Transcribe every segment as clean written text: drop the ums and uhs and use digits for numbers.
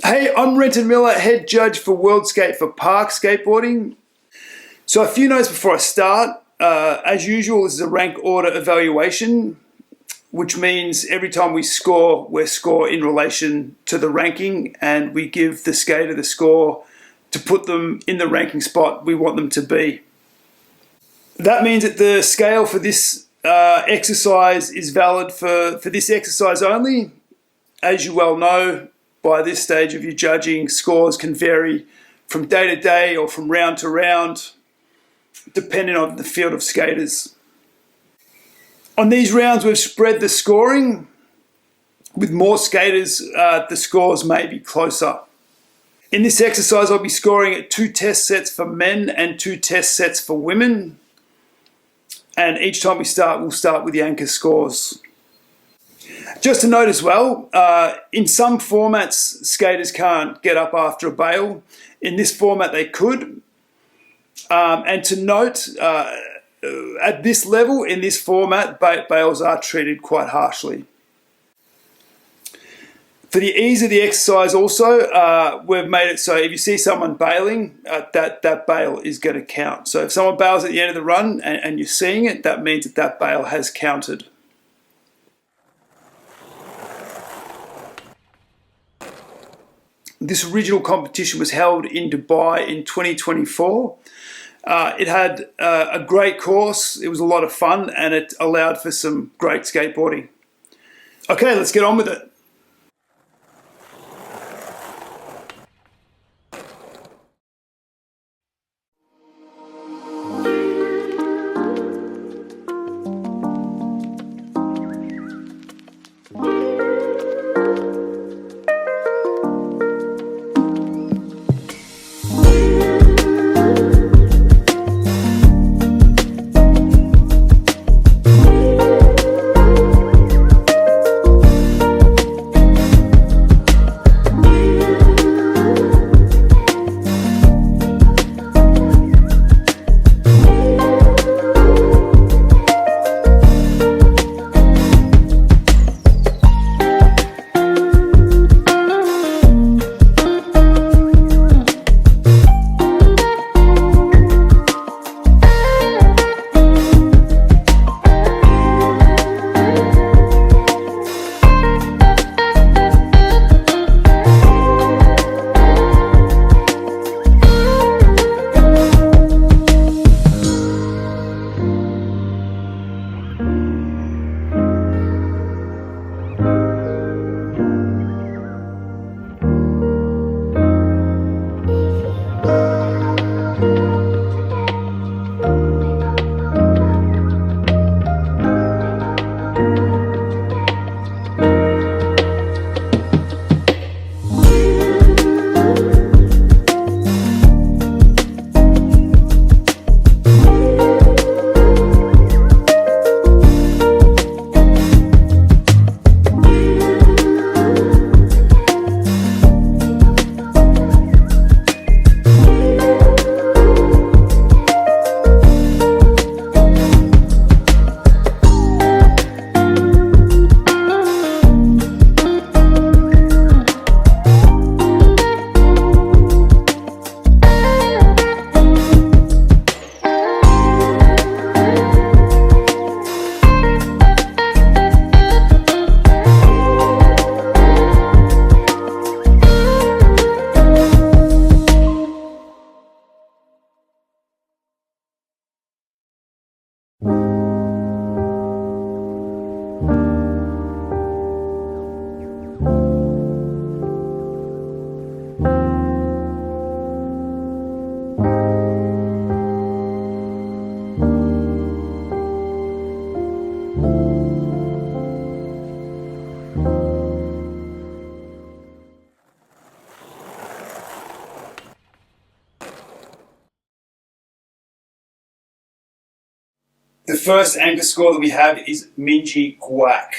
Hey, I'm Renton Millar, head judge for World Skate for Park Skateboarding. So a few notes before I start. As usual, this is a rank order evaluation, which means every time we score, we score in relation to the ranking, and we give the skater the score to put them in the ranking spot we want them to be. That means that the scale for this exercise is valid for this exercise only. As you well know, by this stage of your judging, scores can vary from day to day or from round to round, depending on the field of skaters. On these rounds, we've spread the scoring. With more skaters, the scores may be closer. In this exercise, I'll be scoring at 2 test sets for men and 2 test sets for women. And each time we start, we'll start with the anchor scores. Just to note as well, in some formats, skaters can't get up after a bail. In this format, they could. And to note, at this level, in this format, bails are treated quite harshly. For the ease of the exercise also, we've made it so if you see someone bailing, that bail is going to count. So if someone bails at the end of the run and you're seeing it, that means that bail has counted. This original competition was held in Dubai in 2024. It had a great course, it was a lot of fun, and it allowed for some great skateboarding. Okay, let's get on with it. The first anchor score that we have is Minji Guak.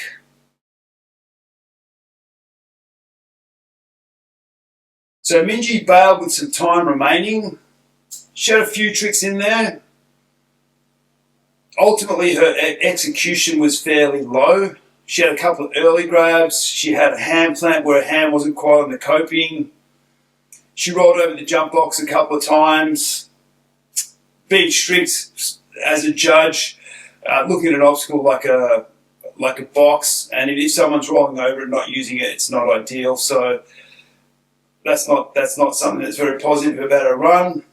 So Minji bailed with some time remaining. She had a few tricks in there. Ultimately, her execution was fairly low. She had a couple of early grabs. She had a hand plant where her hand wasn't quite on the coping. She rolled over the jump box a couple of times. Being strict as a judge, looking at an obstacle like a box, and if someone's rolling over and not using it, it's not ideal. So that's not something that's very positive about her run.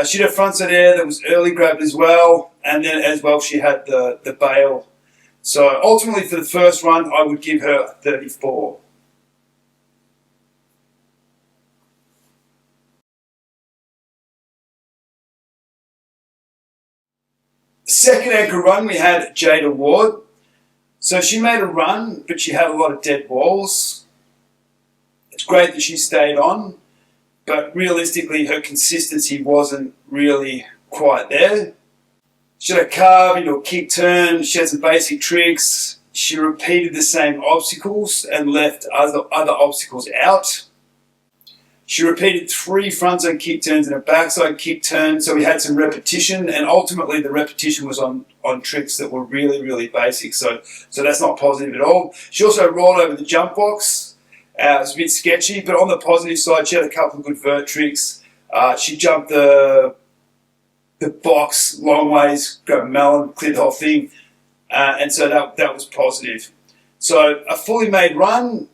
She had a frontside air that was early grabbed as well, and then as well she had the bail. So ultimately for the first run, I would give her a 34. Second anchor run, we had Jada Ward. So she made a run, but she had a lot of dead walls. It's great that she stayed on, but realistically her consistency wasn't really quite there. She had a carve into a kick turn, she had some basic tricks, she repeated the same obstacles and left other obstacles out. She repeated 3 frontside kick turns and a backside kick turn, so we had some repetition, and ultimately the repetition was on tricks that were really, really basic, so that's not positive at all. She also rolled over the jump box. It was a bit sketchy, but on the positive side, she had a couple of good vert tricks. She jumped the box long ways, grabbed a melon, cleared the whole thing, and so that was positive. So a fully made run,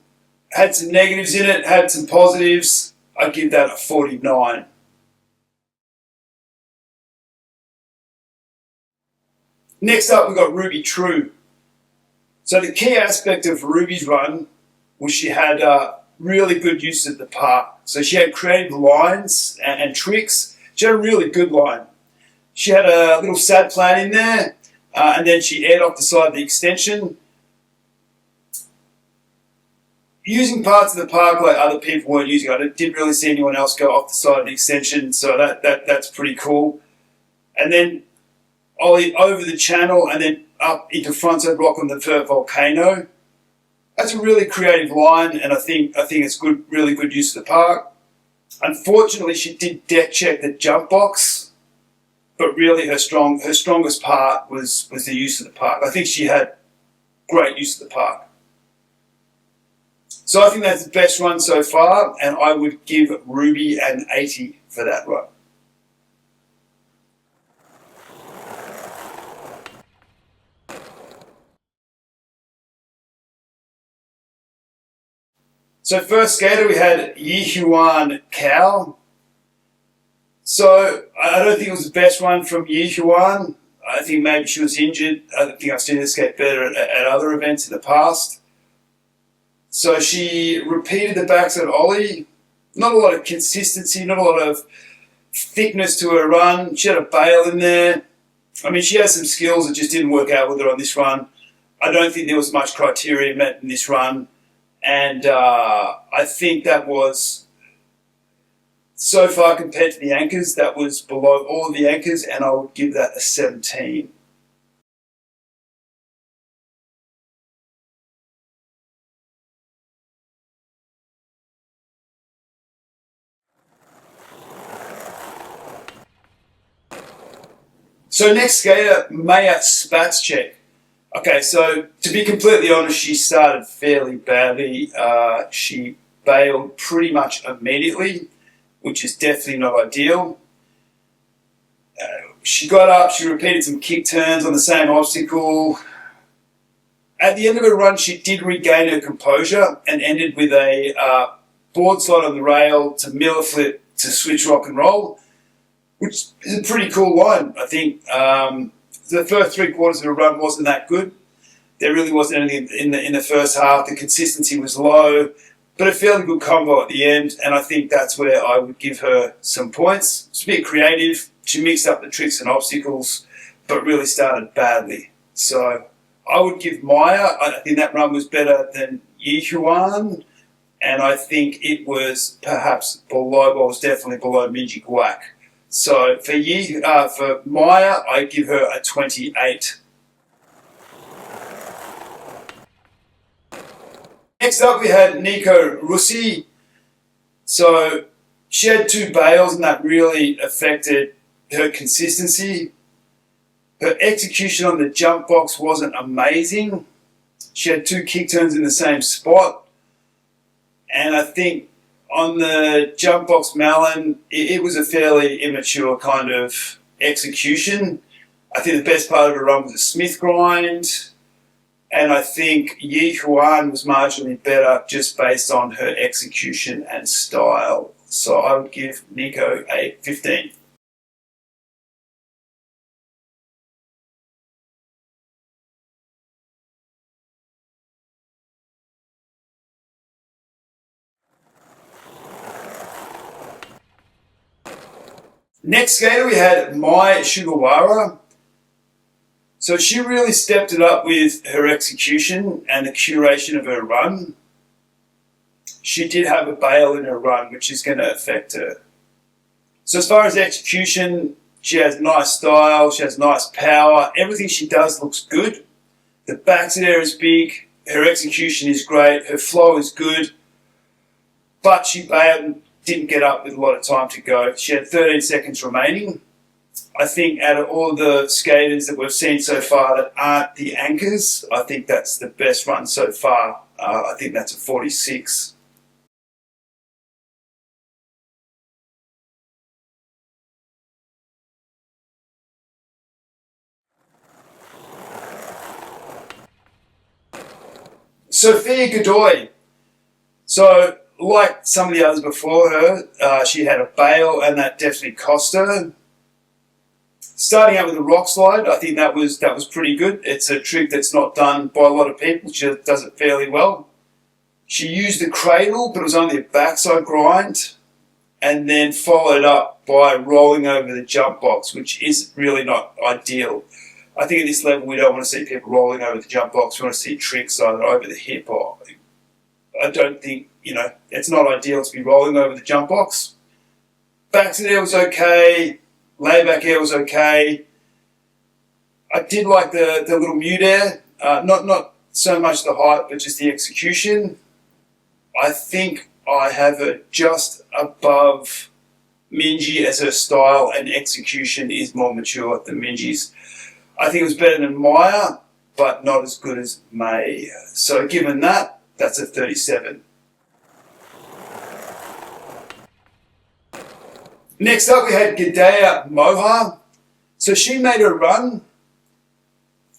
had some negatives in it, had some positives. I'd give that a 49. Next up, we've got Ruby True. So the key aspect of Ruby's run was she had really good use of the park. So she had creative lines and tricks. She had a really good line. She had a little sad plan in there, and then she aired off the side of the extension. Using parts of the park like other people weren't using. I didn't really see anyone else go off the side of the extension, so that's pretty cool. And then ollie over the channel and then up into frontside rock on the vert volcano. That's a really creative line, and I think it's good, really good use of the park. Unfortunately, she did deck check the jump box, but really her strongest part was the use of the park. I think she had great use of the park. So I think that's the best run so far, and I would give Ruby an 80 for that run. So first skater we had Yihuan Cao. So I don't think it was the best one from Yihuan. I think maybe she was injured. I think I've seen her skate better at other events in the past. So she repeated the backside ollie. Not a lot of consistency, not a lot of thickness to her run. She had a bail in there. I mean, she has some skills that just didn't work out with her on this run. I don't think there was much criteria met in this run. And I think that was, so far compared to the anchors, that was below all of the anchors, and I would give that a 17. So next skater, Maya Spatschek. Okay, so to be completely honest, she started fairly badly. She bailed pretty much immediately, which is definitely not ideal. She got up, she repeated some kick turns on the same obstacle. At the end of her run, she did regain her composure and ended with a board slide on the rail to Miller flip to switch rock and roll, which is a pretty cool line, I think. The first 3 quarters of the run wasn't that good. There really wasn't anything in the first half. The consistency was low, but a fairly good combo at the end, and I think that's where I would give her some points. It's a bit creative. She mixed up the tricks and obstacles, but really started badly. So I would give Maya, I think that run was better than Yihuan, and I think it was perhaps below, well, it was definitely below Minji Guak. So for Maya, I give her a 28. Next up, we had Nico Russi. So she had 2 bails, and that really affected her consistency. Her execution on the jump box wasn't amazing. She had 2 kick turns in the same spot. And I think on the jump box Malin, it was a fairly immature kind of execution. I think the best part of her run was a Smith grind. And I think Yi Huan was marginally better just based on her execution and style. So I would give Nico a 15. Next skater we had Mai Sugawara. So she really stepped it up with her execution and the curation of her run. She did have a bail in her run, which is going to affect her. So as far as execution, she has nice style, she has nice power. Everything she does looks good. The backside air is big, her execution is great, her flow is good. But she bailed and didn't get up with a lot of time to go. She had 13 seconds remaining. I think out of all the skaters that we've seen so far that aren't the anchors, I think that's the best run so far. I think that's a 46. Sophia Godoy. So, like some of the others before her, she had a bail and that definitely cost her. Starting out with a rock slide, I think that was pretty good. It's a trick that's not done by a lot of people. She does it fairly well. She used the cradle, but it was only a backside grind, and then followed up by rolling over the jump box, which is really not ideal. I think at this level we don't want to see people rolling over the jump box. We want to see tricks either over the hip or... I don't think, it's not ideal to be rolling over the jump box. Backside air was okay. Layback air was okay. I did like the little mute air. Not so much the height, but just the execution. I think I have her just above Minji as her style and execution is more mature than Minji's. I think it was better than Maya, but not as good as May. So given that, that's a 37. Next up we had Gidea Moha. So she made her run.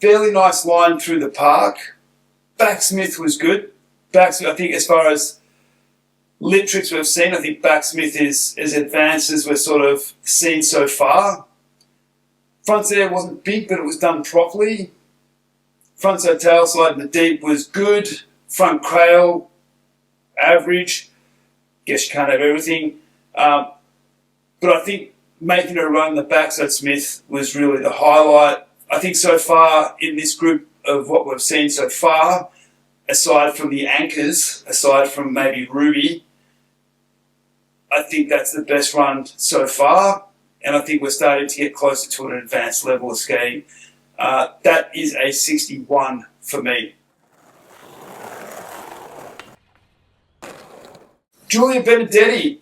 Fairly nice line through the park. Backsmith was good. Backsmith, I think as far as lip tricks we've seen, I think backsmith is as advanced as we've sort of seen so far. Frontside air wasn't big, but it was done properly. Frontside tail slide in the deep was good. Front cradle, average. Guess you can't have everything. But I think making her run the backside Smith was really the highlight. I think so far in this group of what we've seen so far, aside from the anchors, aside from maybe Ruby, I think that's the best run so far. And I think we're starting to get closer to an advanced level of skating. That is a 61 for me. Julia Benedetti.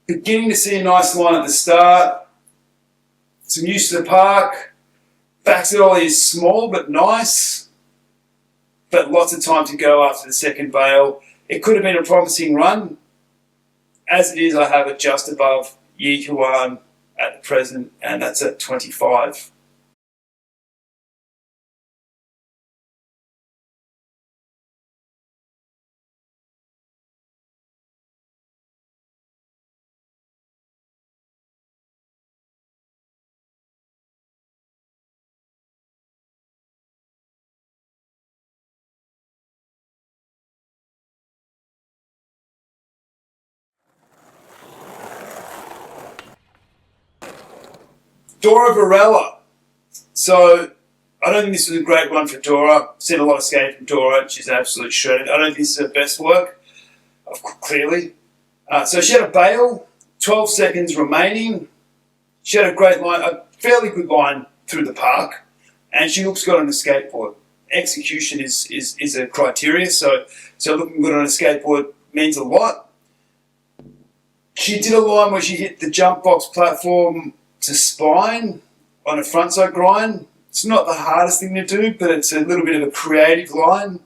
Beginning to see a nice line at the start. Some use to the park. Backside ollie is small but nice. But lots of time to go after the second bail. It could have been a promising run. As it is, I have it just above Yi Huan at the present, and that's at 25. Dora Varela. So, I don't think this was a great run for Dora. I've seen a lot of skating from Dora. She's absolutely shredded. I don't think this is her best work, clearly. So she had a bail, 12 seconds remaining. She had a great line, a fairly good line through the park, and she looks good on a skateboard. Execution is a criteria, so looking good on a skateboard means a lot. She did a line where she hit the jump box platform to spine on a frontside grind. It's not the hardest thing to do, but it's a little bit of a creative line.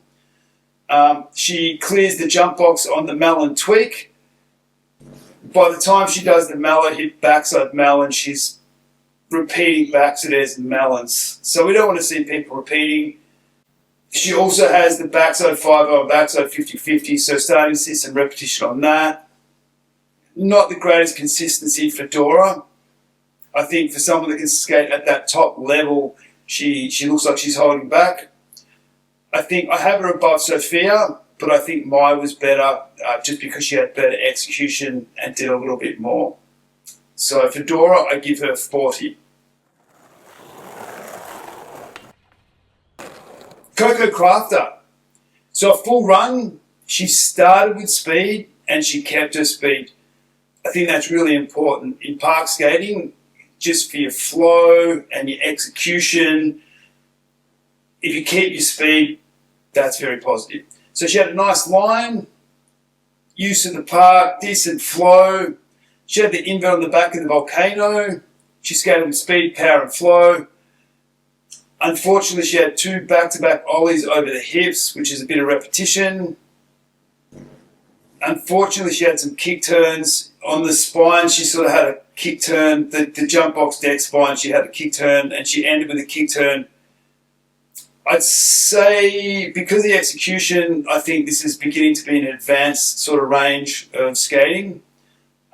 She clears the jump box on the melon tweak. By the time she does the melon hit backside melon, she's repeating back to there's melons. So we don't want to see people repeating. She also has the backside 5-0 and backside 50-50, so starting to see some repetition on that. Not the greatest consistency for Dora. I think for someone that can skate at that top level, she looks like she's holding back. I think I have her above Sophia, but I think Mai was better just because she had better execution and did a little bit more. So for Dora, I give her 40. Coco Crafter. So a full run, she started with speed and she kept her speed. I think that's really important in park skating, just for your flow and your execution. If you keep your speed, that's very positive. So she had a nice line, use of the park, decent flow. She had the invert on the back of the volcano. She skated with speed, power and flow. Unfortunately, she had 2 back-to-back ollies over the hips, which is a bit of repetition. Unfortunately, she had some kick turns on the spine. She sort of had a kick turn, the jump box deck spine, she had a kick turn, and she ended with a kick turn. I'd say because of the execution, I think this is beginning to be an advanced sort of range of skating.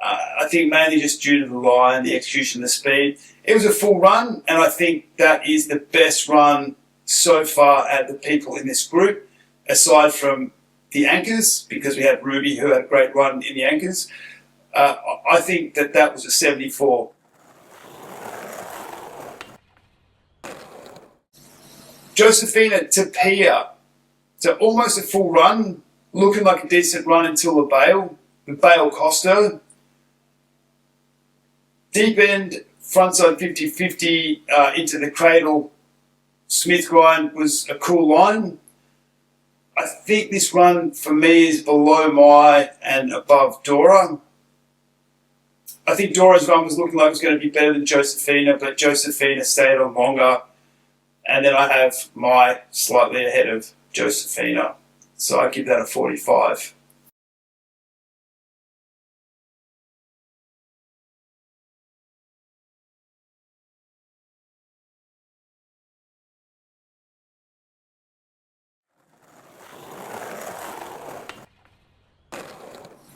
I think mainly just due to the line, the execution, the speed. It was a full run, and I think that is the best run so far out of the people in this group, aside from the anchors, because we had Ruby who had a great run in the anchors. I think that was a 74. Josephina Tapia. So almost a full run, looking like a decent run until the bail. The bail cost her. Deep end, frontside 50-50 into the cradle. Smith grind was a cool line. I think this run for me is below Mai and above Dora. I think Dora's run was looking like it was going to be better than Josephina, but Josephina stayed on longer. And then I have Mai slightly ahead of Josephina. So I give that a 45.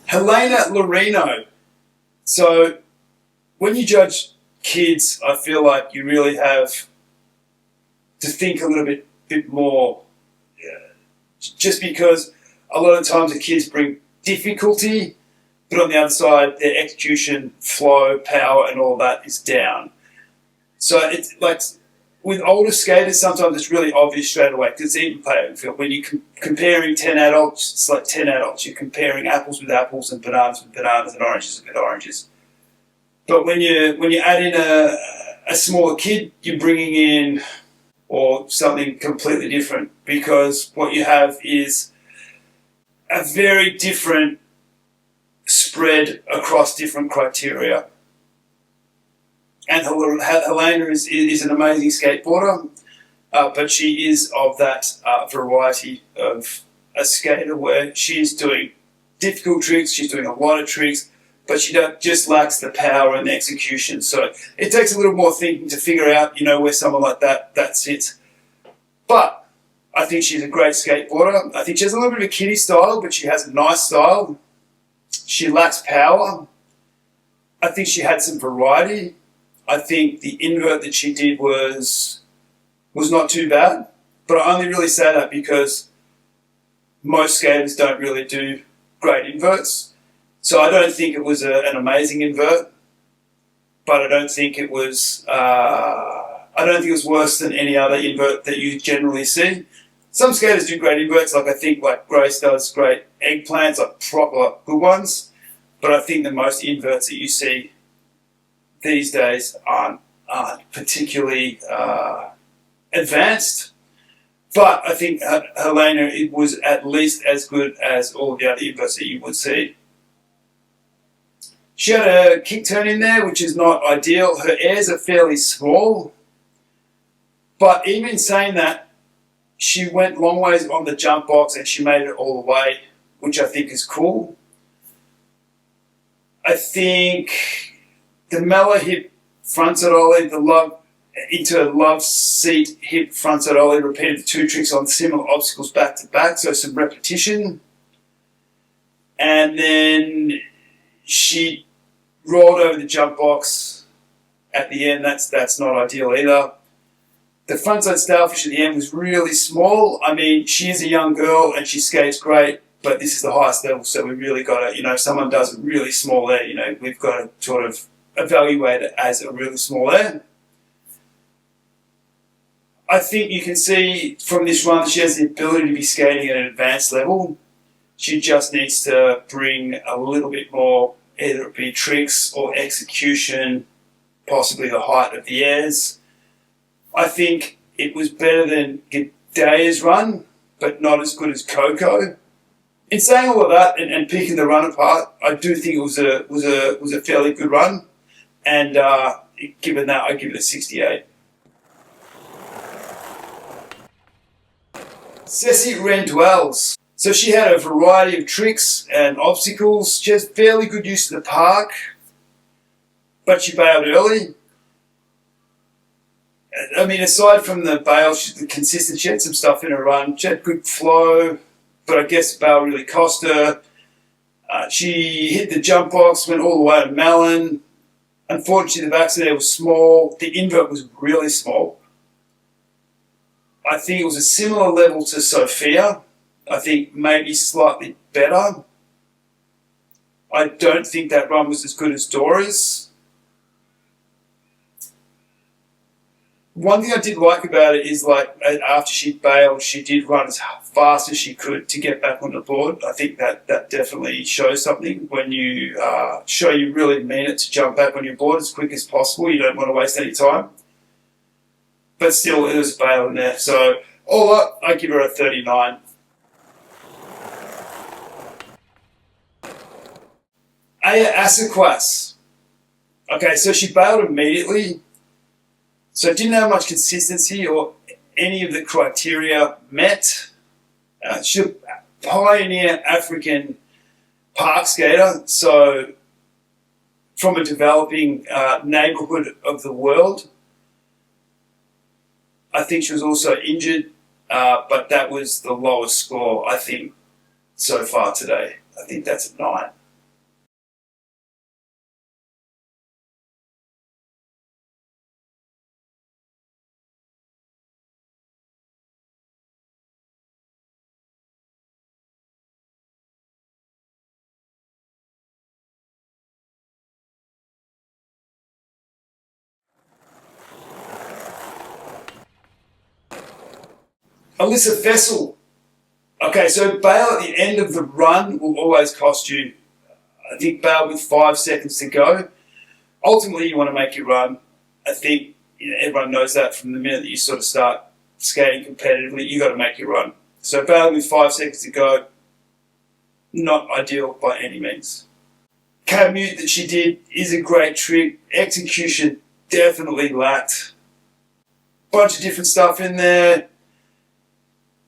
Helena Lorino. So when you judge kids, I feel like you really have to think a little bit more. Just because a lot of times the kids bring difficulty, but on the other side, their execution, flow, power, and all that is down. So it's like with older skaters, sometimes it's really obvious straight away because it's even playing field. When you're comparing 10 adults, it's like 10 adults. You're comparing apples with apples and bananas with bananas and oranges with oranges. But when you add in a smaller kid, you're bringing in or something completely different, because what you have is a very different spread across different criteria. And Helena is an amazing skateboarder, but she is of that variety of a skater where she is doing difficult tricks, she's doing a lot of tricks, but she just lacks the power and the execution. So it takes a little more thinking to figure out, where someone like that sits. But I think she's a great skateboarder. I think she has a little bit of a kiddie style, but she has a nice style. She lacks power. I think she had some variety. I think the invert that she did was not too bad. But I only really say that because most skaters don't really do great inverts. So I don't think it was an amazing invert, but I don't think it was worse than any other invert that you generally see. Some skaters do great inverts, like I think Grace does great eggplants, like proper good ones. But I think the most inverts that you see these days aren't particularly advanced. But I think Helena, it was at least as good as all the other inverts that you would see. She had a kick turn in there, which is not ideal. Her airs are fairly small, But even saying that, she went long ways on the jump box and she made it all the way, which I think is cool. I think the Millar hip frontside ollie, the love into a love seat hip frontside ollie, repeated the two tricks on similar obstacles back to back, so some repetition. And then she rolled over the jump box at the end. That's not ideal either. The frontside starfish at the end was really small. I mean, she is a young girl and she skates great, but this is the highest level, so we really got to, if someone does it really small there, we've got to sort of evaluate it as a really small there. I think you can see from this run that she has the ability to be skating at an advanced level. She just needs to bring a little bit more, either it be tricks or execution, possibly the height of the airs. I think it was better than Gadea's run, but not as good as Coco. In saying all of that and picking the run apart, I do think it was a fairly good run, and given that, I give it a 68. Ceci Renduels. So she had a variety of tricks and obstacles. She has fairly good use of the park, but she bailed early. I mean, aside from the bail, the consistency, she had some stuff in her run. She had good flow, but I guess the bail really cost her. She hit the jump box, went all the way to Mellon. Unfortunately, the backside there was small. The invert was really small. I think it was a similar level to Sophia. I think maybe slightly better. I don't think that run was as good as Dora's. One thing I did like about it is, after she bailed, she did run as fast as she could to get back on the board. I think that definitely shows something when you show you really mean it to jump back on your board as quick as possible. You don't want to waste any time. But still, it was a bail in there. So, all up, I give her a 39. Aya Assequas. Okay, so she bailed immediately. So didn't have much consistency or any of the criteria met. She's a pioneer African park skater, so from a developing neighbourhood of the world. I think she was also injured, but that was the lowest score, I think, so far today. I think that's a 9. Alyssa Vessel. Okay, so bail at the end of the run will always cost you, I think, bail with 5 seconds to go. Ultimately, you want to make your run. I think everyone knows that from the minute that you sort of start skating competitively, you got to make your run. So bail with 5 seconds to go, not ideal by any means. Commute that she did is a great trick. Execution definitely lacked. Bunch of different stuff in there.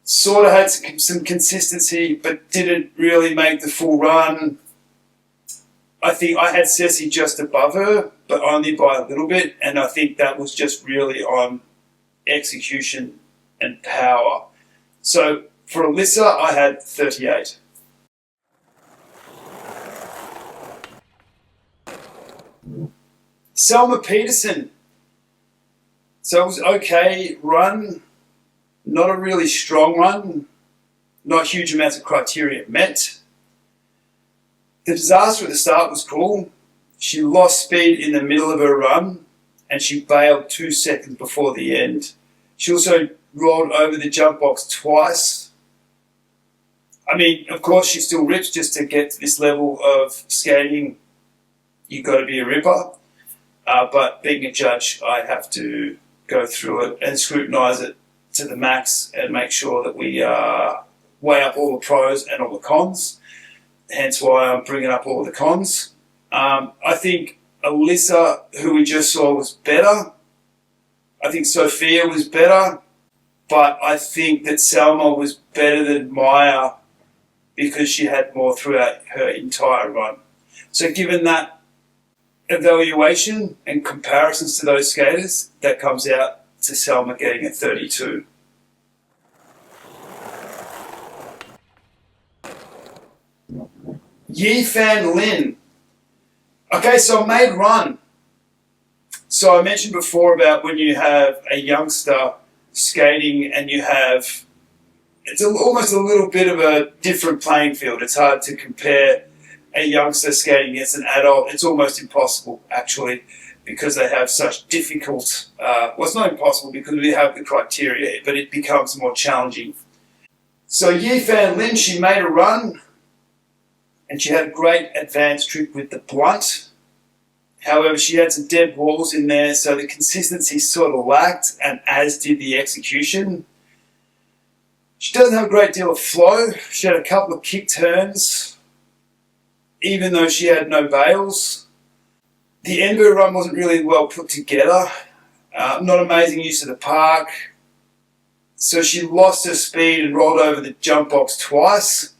Sort of had some consistency, but didn't really make the full run. I think I had Ceci just above her, but only by a little bit, and I think that was just really on execution and power. So for Alyssa, I had 38. Selma Peterson. So it was okay run. Not a really strong run, not huge amounts of criteria met. The disaster at the start was cool. She lost speed in the middle of her run and she bailed 2 seconds before the end. She also rolled over the jump box twice. I mean, of course, she still rips. Just to get to this level of skating, you've got to be a ripper. But being a judge, I have to go through it and scrutinise it to the max and make sure that we weigh up all the pros and all the cons. Hence why I'm bringing up all the cons. I think Alyssa, who we just saw, was better. I think Sophia was better, but I think that Selma was better than Maya because she had more throughout her entire run. So given that evaluation and comparisons to those skaters, that comes out to Selma getting a 32. Yi Fan Lin. Okay, so a made run. So I mentioned before about when you have a youngster skating and you have, it's almost a little bit of a different playing field. It's hard to compare a youngster skating against an adult. It's almost impossible, actually, because they have such difficult, well, it's not impossible because we have the criteria, but it becomes more challenging. So Yi Fan Lin, she made a run and she had a great advanced trick with the blunt. However, she had some dead walls in there, so the consistency sort of lacked, and as did the execution. She doesn't have a great deal of flow. She had a couple of kick turns, even though she had no bails. The end of her run wasn't really well put together. Not amazing use of the park. So she lost her speed and rolled over the jump box twice.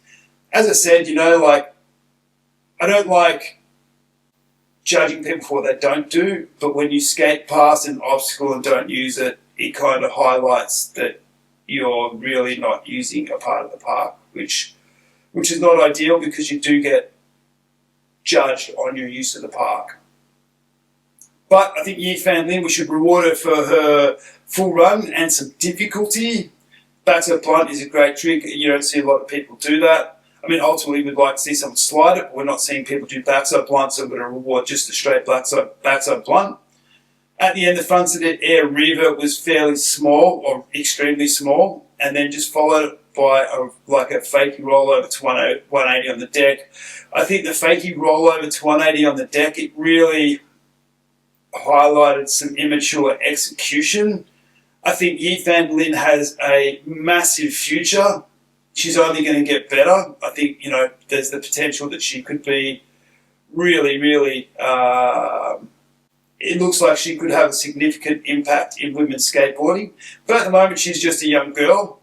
As I said, I don't like judging people for what they don't do, but when you skate past an obstacle and don't use it, it kind of highlights that you're really not using a part of the park, which is not ideal because you do get judged on your use of the park. But I think Yi Fan Lin, we should reward her for her full run and some difficulty. Backside blunt is a great trick. You don't see a lot of people do that. I mean, ultimately, we'd like to see someone slide it, but we're not seeing people do backside blunt, so we're going to reward just a straight backside blunt. At the end, the fronted air revert was fairly small, or extremely small, and then just followed by a fakie rollover to 180 on the deck. I think the fakie rollover to 180 on the deck, it really highlighted some immature execution. I think Yi Fan Lin has a massive future. She's only going to get better. I think, there's the potential that she could be really, really, it looks like she could have a significant impact in women's skateboarding. But at the moment, she's just a young girl.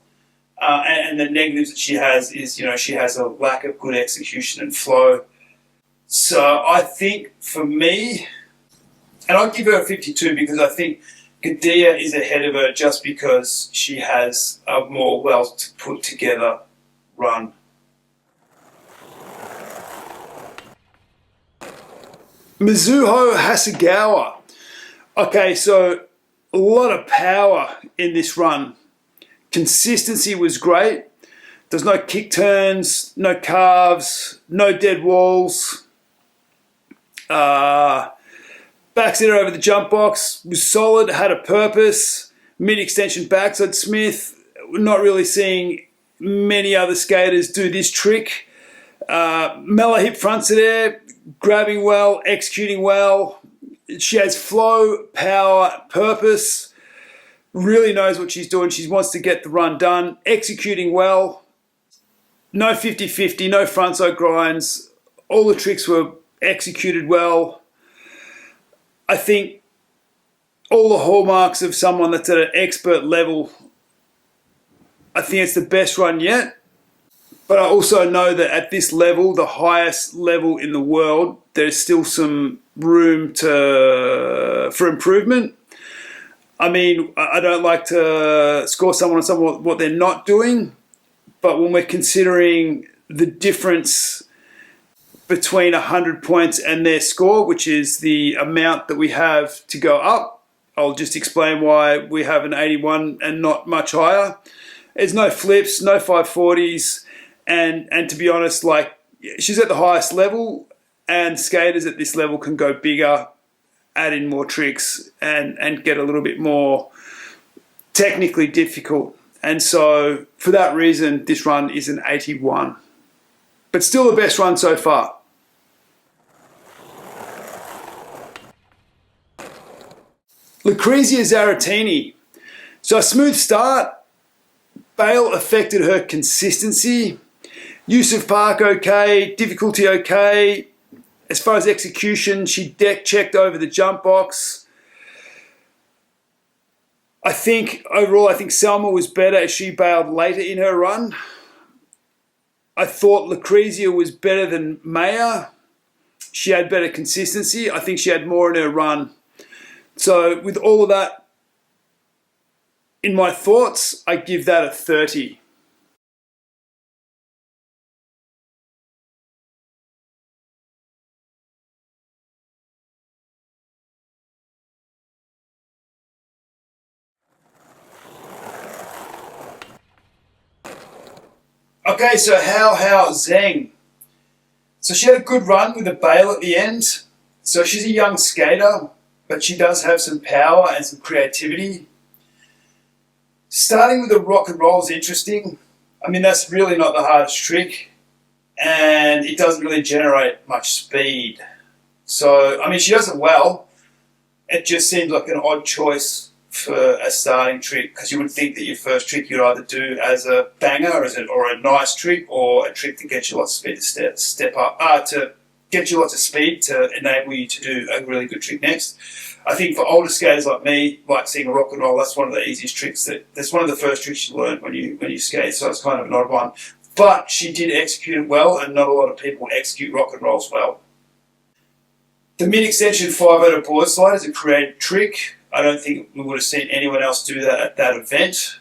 And the negatives that she has is, she has a lack of good execution and flow. So I think for me, and I'll give her a 52 because I think Gadia is ahead of her just because she has a more well put together run. Mizuho Hasegawa. Okay, so a lot of power in this run. Consistency was great. There's no kick turns, no carves, no dead walls. Backsetter over the jump box was solid, had a purpose. Mid-extension backside Smith. We're not really seeing many other skaters do this trick. Millar hip fronted air, grabbing well, executing well. She has flow, power, purpose. Really knows what she's doing. She wants to get the run done. Executing well. No 50-50, no frontside grinds. All the tricks were executed well. I think all the hallmarks of someone that's at an expert level, I think it's the best run yet. But I also know that at this level, the highest level in the world, there's still some room for improvement. I mean, I don't like to score someone on what they're not doing, but when we're considering the difference between 100 points and their score, which is the amount that we have to go up, I'll just explain why we have an 81 and not much higher. There's no flips, no 540s, and to be honest, she's at the highest level, and skaters at this level can go bigger, add in more tricks, and get a little bit more technically difficult. And so, for that reason, this run is an 81. But still the best run so far. Lucrezia Zaratini. So a smooth start. Bail affected her consistency. Use of park okay. Difficulty okay. As far as execution, she deck checked over the jump box. I think overall, I think Selma was better as she bailed later in her run. I thought Lucrezia was better than Maya. She had better consistency. I think she had more in her run. So with all of that in my thoughts, I give that a 30. Okay, so how Zheng. So she had a good run with a bail at the end. So she's a young skater, but she does have some power and some creativity. Starting with the rock and roll is interesting. I mean, that's really not the hardest trick, and it doesn't really generate much speed. So, I mean, she does it well. It just seems like an odd choice for a starting trick, because you would think that your first trick you'd either do as a banger or a nice trick, or a trick to get you lots of speed to step up, to get you lots of speed to enable you to do a really good trick next. I think for older skaters like me, like seeing a rock and roll, that's one of the easiest tricks. That's one of the first tricks you learn when you skate. So it's kind of an odd one. But she did execute it well, and not a lot of people execute rock and rolls well. The mid-extension 5-0 board slide is a creative trick. I don't think we would have seen anyone else do that at that event.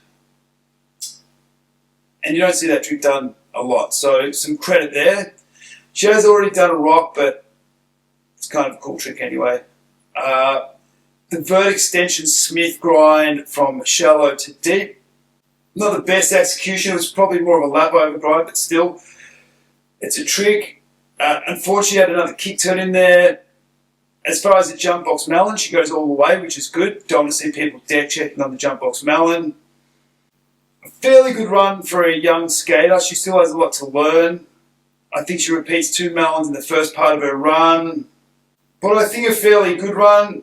And you don't see that trick done a lot. So some credit there. She has already done a rock, but it's kind of a cool trick anyway. The vert extension Smith grind from shallow to deep. Not the best execution. It was probably more of a lap over grind, but still, it's a trick. Unfortunately, had another kick turn in there. As far as the jump box melon, she goes all the way, which is good. Don't want to see people deck checking on the jump box melon. A fairly good run for a young skater. She still has a lot to learn. I think she repeats 2 melons in the first part of her run. But I think a fairly good run.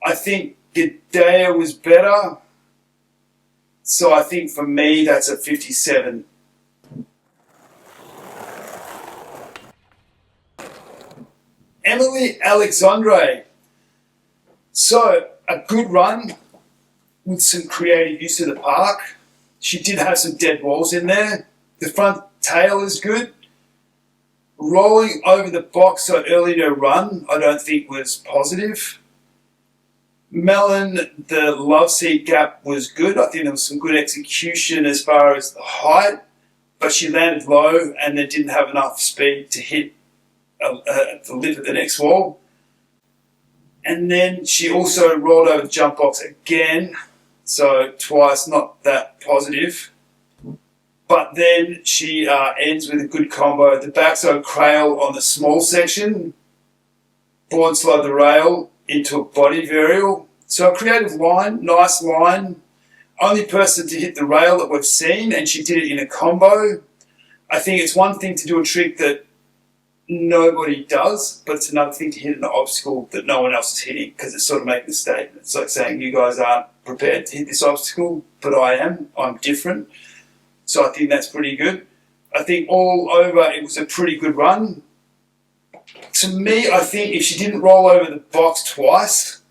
I think Gidea was better. So I think for me, that's a 57. Emily Alexandre. So, a good run with some creative use of the park. She did have some dead walls in there. The front tail is good. Rolling over the box so early in her run, I don't think was positive. Melon, the love seat gap was good. I think there was some good execution as far as the height, but she landed low and then didn't have enough speed to hit the lip of the next wall. And then she also rolled over the jump box again, so twice, not that positive. But then she ends with a good combo. The backside crail on the small section, board slide the rail into a body varial. So a creative line, nice line. Only person to hit the rail that we've seen, and she did it in a combo. I think it's one thing to do a trick that nobody does, but it's another thing to hit an obstacle that no one else is hitting, because it's sort of making a statement. It's like saying, you guys aren't prepared to hit this obstacle, but I am. I'm different. So I think that's pretty good. I think all over, it was a pretty good run. To me, I think if she didn't roll over the box twice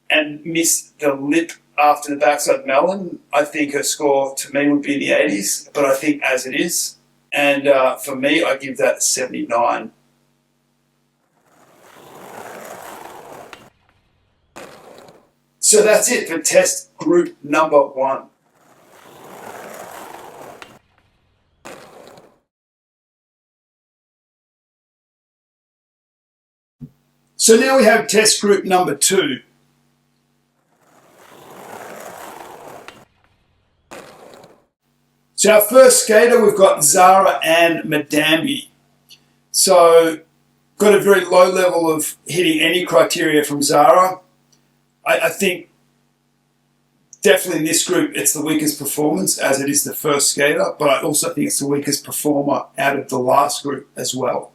and miss the lip after the backside melon, I think her score to me would be in the 80s, but I think as it is. And for me, I give that a 79. So that's it for test group number 1. So now we have test group number 2. So our first skater, we've got Zara and Madambi. So got a very low level of hitting any criteria from Zara. I think definitely in this group it's the weakest performance, as it is the first skater, but I also think it's the weakest performer out of the last group as well.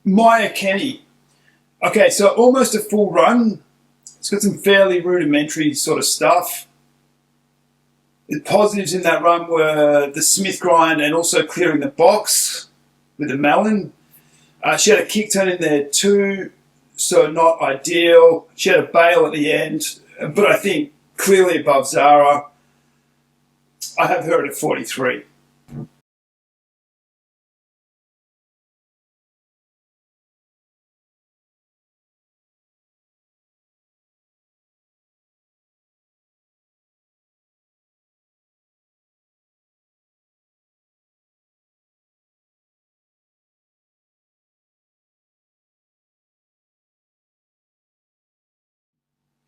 Maya Kenny. Okay, so almost a full run. It's got some fairly rudimentary sort of stuff. The positives in that run were the Smith grind and also clearing the box with the melon. She had a kick turn in there too, so not ideal. She had a bail at the end, but I think clearly above Zara. I have her at a 43.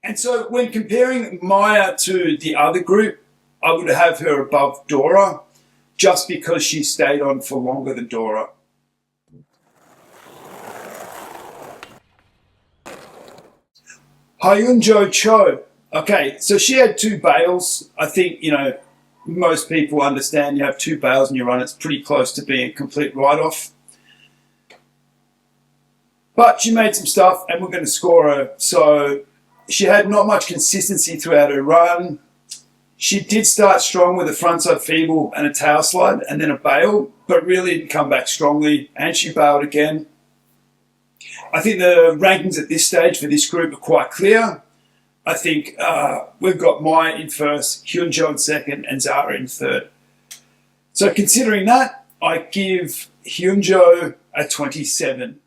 And so when comparing Maya to the other group, I would have her above Dora, just because she stayed on for longer than Dora. Hyunjo Cho. Okay, so she had 2 bails. I think, most people understand you have 2 bails in your run. It's pretty close to being a complete write-off. But she made some stuff, and we're going to score her. So she had not much consistency throughout her run. She did start strong with a frontside feeble and a tail slide and then a bail, but really didn't come back strongly, and she bailed again. I think the rankings at this stage for this group are quite clear. I think we've got Maya in first, Hyunjo in second, and Zara in third. So considering that, I give Hyunjo a 27.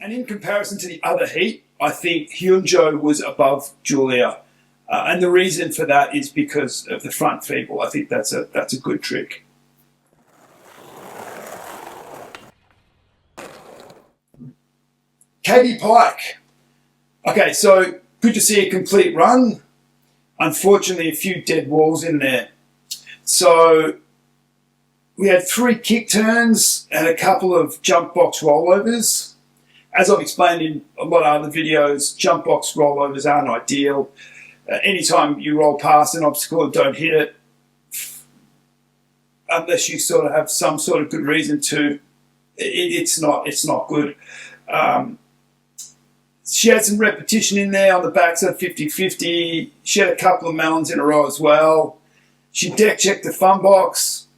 And in comparison to the other heat, I think Hyunjo was above Julia. And the reason for that is because of the front feeble. I think that's a good trick. Katie Pike. Okay, so good to see a complete run. Unfortunately, a few dead walls in there. So we had 3 kick turns and a couple of jump box rollovers. As I've explained in a lot of other videos, jump box rollovers aren't ideal. Anytime you roll past an obstacle and don't hit it, unless you sort of have some sort of good reason to, it's not good. She had some repetition in there on the backside 50-50. She had a couple of melons in a row as well. She deck checked the fun box,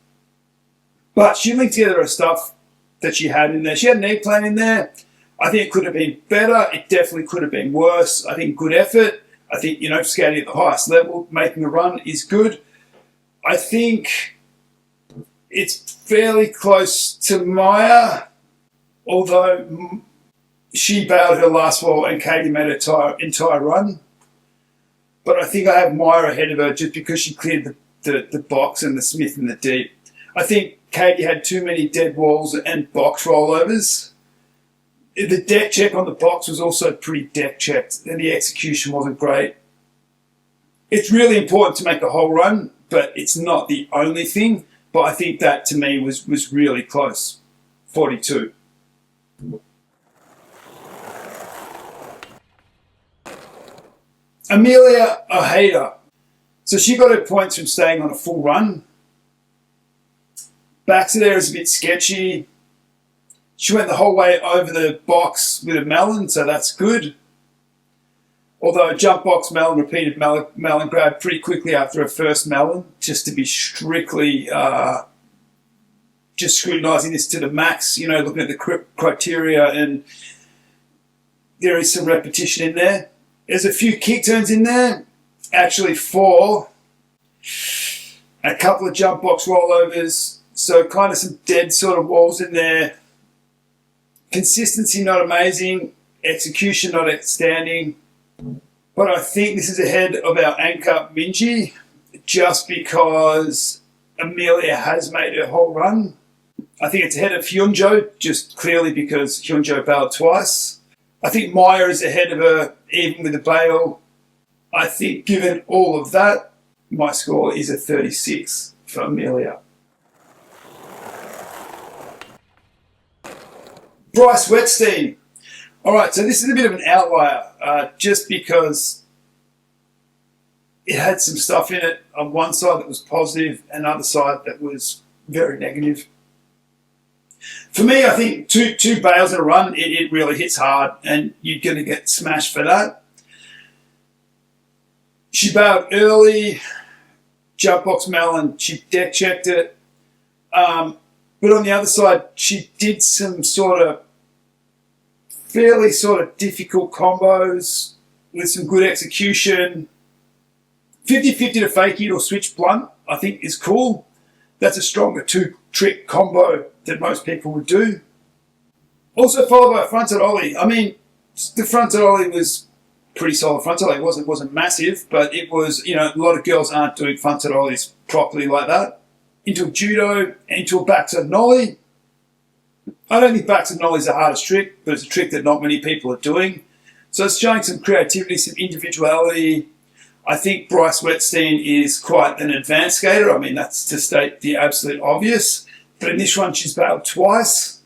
but she linked together her stuff that she had in there. She had an eggplant in there. I think it could have been better. It definitely could have been worse. I think good effort. I think, skating at the highest level, making a run is good. I think it's fairly close to Maya, although she bailed her last wall and Katie made her entire run. But I think I have Maya ahead of her just because she cleared the box and the Smith in the deep. I think Katie had too many dead walls and box rollovers. The deck check on the box was also pretty deck checked, and the execution wasn't great. It's really important to make a whole run, but it's not the only thing. But I think that to me was really close. 42. Amelia Ojeda. So she got her points from staying on a full run. Back to there is a bit sketchy. She went the whole way over the box with a melon, so that's good. Although jump box melon, repeated melon grab pretty quickly after her first melon, just to be strictly just scrutinising this to the max, looking at the criteria, and there is some repetition in there. There's a few kick turns in there, actually 4, a couple of jump box rollovers, so kind of some dead sort of walls in there. Consistency not amazing, execution not outstanding, but I think this is ahead of our anchor Minji, just because Amelia has made her whole run. I think it's ahead of Hyunjo, just clearly because Hyunjo bailed twice. I think Maya is ahead of her, even with the bail. I think given all of that, my score is a 36 for Amelia. Bryce Wetstein. All right, so this is a bit of an outlier, just because it had some stuff in it on one side that was positive and another side that was very negative. For me, I think two bails in a run, it really hits hard, and you're going to get smashed for that. She bailed early, jump box melon, she deck checked it. But on the other side, she did some fairly difficult combos with some good execution. 50-50 to fake it or switch blunt, I think is cool. That's a stronger two-trick combo than most people would do. Also followed by a fronted ollie. I mean, the fronted ollie was pretty solid fronted ollie. It wasn't massive, but it was, a lot of girls aren't doing fronted ollies properly like that. Into a judo, into a backside nollie. I don't think backside nollie is the hardest trick, but it's a trick that not many people are doing. So it's showing some creativity, some individuality. I think Bryce Wetstein is quite an advanced skater. I mean, that's to state the absolute obvious. But in this one, she's bailed twice.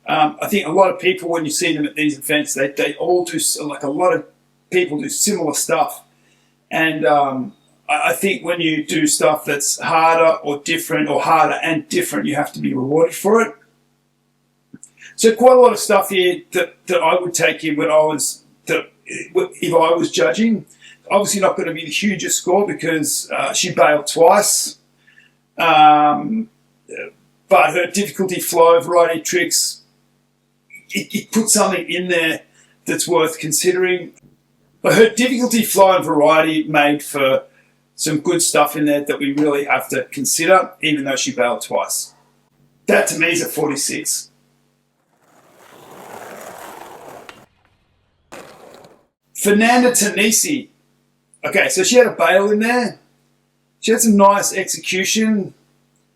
I think a lot of people, when you see them at these events, they all do, like a lot of people do similar stuff. And I think when you do stuff that's harder or different, or harder and different, you have to be rewarded for it. So quite a lot of stuff here that I would take in if I was judging. Obviously not going to be the hugest score because she bailed twice. But her difficulty, flow, variety, tricks, it put something in there that's worth considering. But her difficulty, flow and variety made for some good stuff in there that we really have to consider, even though she bailed twice. That to me is a 46. Fernanda Tanisi. Okay, so she had a bail in there. She had some nice execution.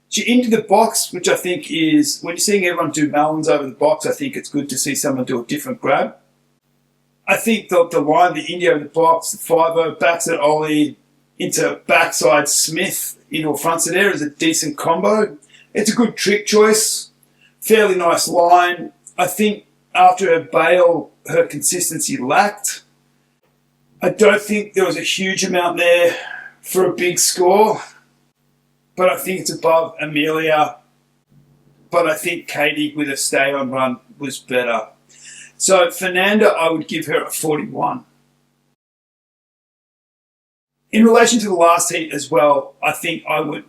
She into the box, which I think is, when you're seeing everyone do melons over the box, I think it's good to see someone do a different grab. I think the line, the India over the box, the 5-0, backside ollie, into backside Smith, into a frontside air is a decent combo. It's a good trick choice. Fairly nice line. I think after her bail, her consistency lacked. I don't think there was a huge amount there for a big score, but I think it's above Amelia. But I think Katie with a stay-on run was better. So Fernanda, I would give her a 41. In relation to the last heat as well, I think I would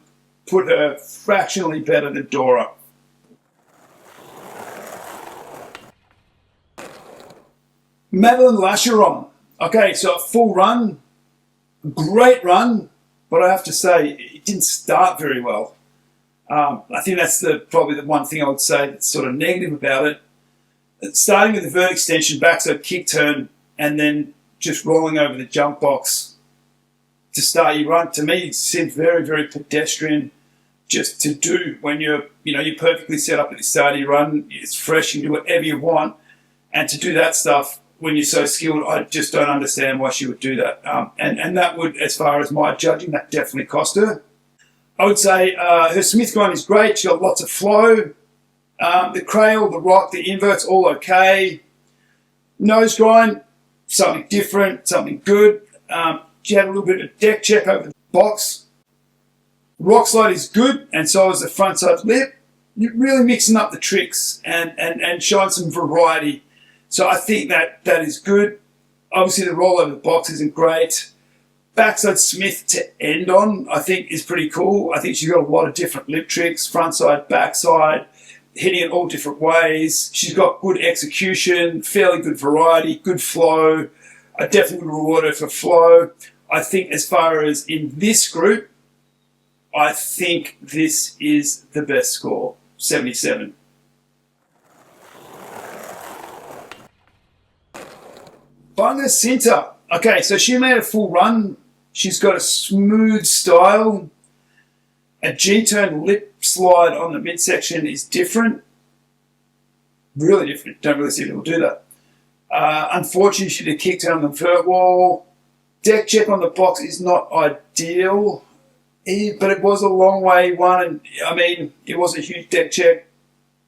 put her fractionally better than Dora. Madeline Lacheron. Okay, so a full run, great run, but I have to say it didn't start very well. I think that's probably the one thing I would say that's sort of negative about it. Starting with the vert extension, backside kick turn, and then just rolling over the jump box to start your run, to me it seems very, very pedestrian just to do when you're perfectly set up at the start of your run. It's fresh, you can do whatever you want, and to do that stuff when you're so skilled, I just don't understand why she would do that. And that would, as far as my judging, that definitely cost her. I would say her Smith grind is great. She got lots of flow. The cradle, the rock, the inverts, all okay. Nose grind, something different, something good. She had a little bit of deck check over the box. Rock slide is good, and so is the front side lip. You're really mixing up the tricks and showing some variety. So I think that is good. Obviously, the roll over the box isn't great. Backside Smith to end on, I think, is pretty cool. I think she's got a lot of different lip tricks, front side, backside, hitting it all different ways. She's got good execution, fairly good variety, good flow. I definitely would reward her for flow. I think as far as in this group, I think this is the best score, 77. Bunga Sinta. Okay, so she made a full run. She's got a smooth style. A G-turn lip slide on the midsection is different. Really different. Don't really see people do that. Unfortunately, she did a kick turn on the vert wall. Deck check on the box is not ideal, but it was a long way one, and I mean, it was a huge deck check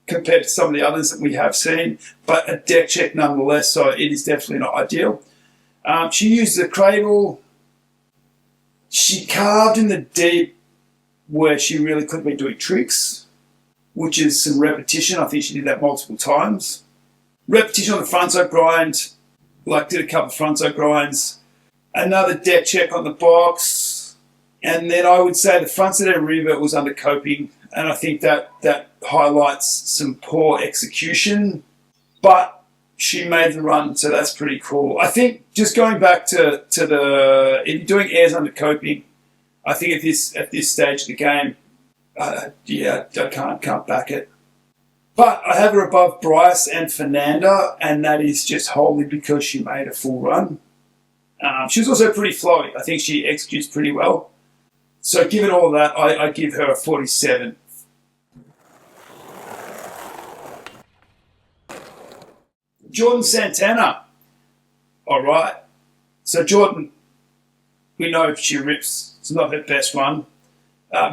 compared to some of the others that we have seen, but a deck check nonetheless, so it is definitely not ideal. She used the cradle. She carved in the deep. where she really could have been doing tricks, which is some repetition. I think she did that multiple times. Repetition on the frontside grind, did a couple of frontside grinds. Another deck check on the box. And then I would say the frontside revert was under coping. And I think that highlights some poor execution. But she made the run, so that's pretty cool. I think just going back to the, if you're doing airs under coping, I think at this stage of the game, I can't back it. But I have her above Bryce and Fernanda, and that is just wholly because she made a full run. She was also pretty flowy. I think she executes pretty well. So given all of that, I give her a 47. Jordan Santana. All right. So Jordan, we know she rips. It's not her best run.